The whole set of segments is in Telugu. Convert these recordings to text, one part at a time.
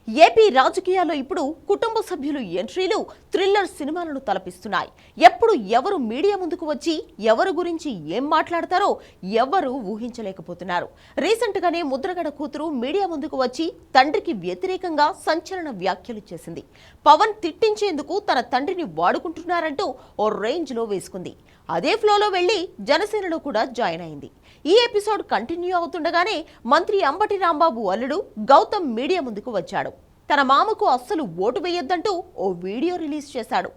ఏపీ రాజకీయాల్లో ఇప్పుడు కుటుంబ సభ్యులు ఎంట్రీలు థ్రిల్లర్ సినిమాలను తలపిస్తున్నాయి. ఎప్పుడు ఎవరు మీడియా ముందుకు వచ్చి ఎవరి గురించి ఏం మాట్లాడతారో ఎవరు ఊహించలేకపోతున్నారు. రీసెంట్ గానే ముద్రగడ కూతురు మీడియా ముందుకు వచ్చి తండ్రికి వ్యతిరేకంగా సంచలన వ్యాఖ్యలు చేసింది. పవన్ తిట్టించేందుకు తన తండ్రిని వాడుకుంటున్నారంటూ ఓ రేంజ్ లో వేసుకుంది. అదే ఫ్లోలో వెళ్లి జనసేనలో కూడా జాయిన్ అయింది. ఈ ఎపిసోడ్ కంటిన్యూ అవుతుండగానే మంత్రి అంబటి రాంబాబు అల్లుడు గౌతమ్ మీడియా ముందుకు వచ్చాడు. తన మామకు అస్సలు ఓటు వేయొద్దంటూ ఓ వీడియో రిలీజ్ చేశాడు.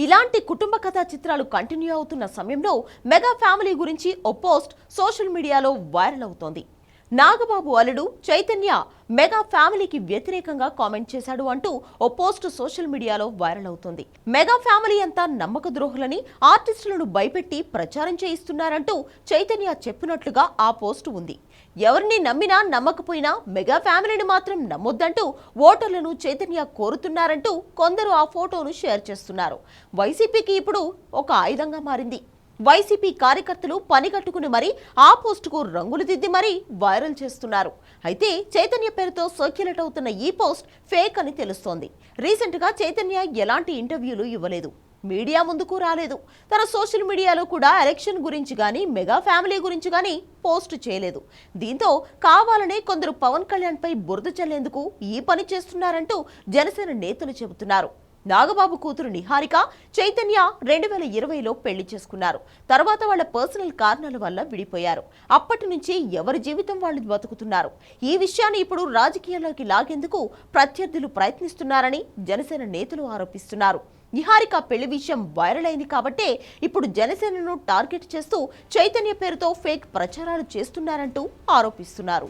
ఇలాంటి కుటుంబ కథా చిత్రాలు కంటిన్యూ అవుతున్న సమయంలో మెగా ఫ్యామిలీ గురించి ఓ పోస్ట్ సోషల్ మీడియాలో వైరల్ అవుతోంది. నాగబాబు అల్లుడు చైతన్య మెగా ఫ్యామిలీకి వ్యతిరేకంగా కామెంట్ చేశాడు అంటూ ఓ పోస్ట్ సోషల్ మీడియాలో వైరల్ అవుతోంది. మెగా ఫ్యామిలీ అంతా నమ్మక ద్రోహులని, ఆర్టిస్టులను భయపెట్టి ప్రచారం చేయిస్తున్నారంటూ చైతన్య చెప్పినట్లుగా ఆ పోస్ట్ ఉంది. ఎవరిని నమ్మినా నమ్మకపోయినా మెగా ఫ్యామిలీని మాత్రం నమ్మొద్దంటూ ఓటర్లను చైతన్య కోరుతున్నారంటూ కొందరు ఆ ఫోటోను షేర్ చేస్తున్నారు. వైసీపీకి ఇప్పుడు ఒక ఆయుధంగా మారింది. వైసీపీ కార్యకర్తలు పనిగట్టుకుని మరీ ఆ పోస్టుకు రంగులు దిద్ది మరీ వైరల్ చేస్తున్నారు. అయితే చైతన్య పేరుతో సర్క్యులేట్ అవుతున్న ఈ పోస్ట్ ఫేక్ అని తెలుస్తోంది. రీసెంట్ గా చైతన్య ఎలాంటి ఇంటర్వ్యూలు ఇవ్వలేదు, మీడియా ముందుకు రాలేదు. తన సోషల్ మీడియాలో కూడా ఎలక్షన్ గురించి గానీ మెగా ఫ్యామిలీ గురించి గానీ పోస్ట్ చేయలేదు. దీంతో కావాలనే కొందరు పవన్ కళ్యాణ్ పై బురద చల్లేందుకు ఈ పని చేస్తున్నారంటూ జనసేన నేతలు చెబుతున్నారు. నాగబాబు కూతురు నిహారిక చైతన్య 2020లో పెళ్లి చేసుకున్నారు. తర్వాత వాళ్ళ పర్సనల్ కారణాల వల్ల విడిపోయారు. అప్పటి నుంచి ఎవరి జీవితం వాళ్ళు బతుకుతున్నారు. ఈ విషయాన్ని ఇప్పుడు రాజకీయాల్లోకి లాగేందుకు ప్రత్యర్థులు ప్రయత్నిస్తున్నారని జనసేన నేతలు ఆరోపిస్తున్నారు. నిహారిక పెళ్లి విషయం వైరల్ అయింది కాబట్టే ఇప్పుడు జనసేనను టార్గెట్ చేస్తూ చైతన్య పేరుతో ఫేక్ ప్రచారాలు చేస్తున్నారంటూ ఆరోపిస్తున్నారు.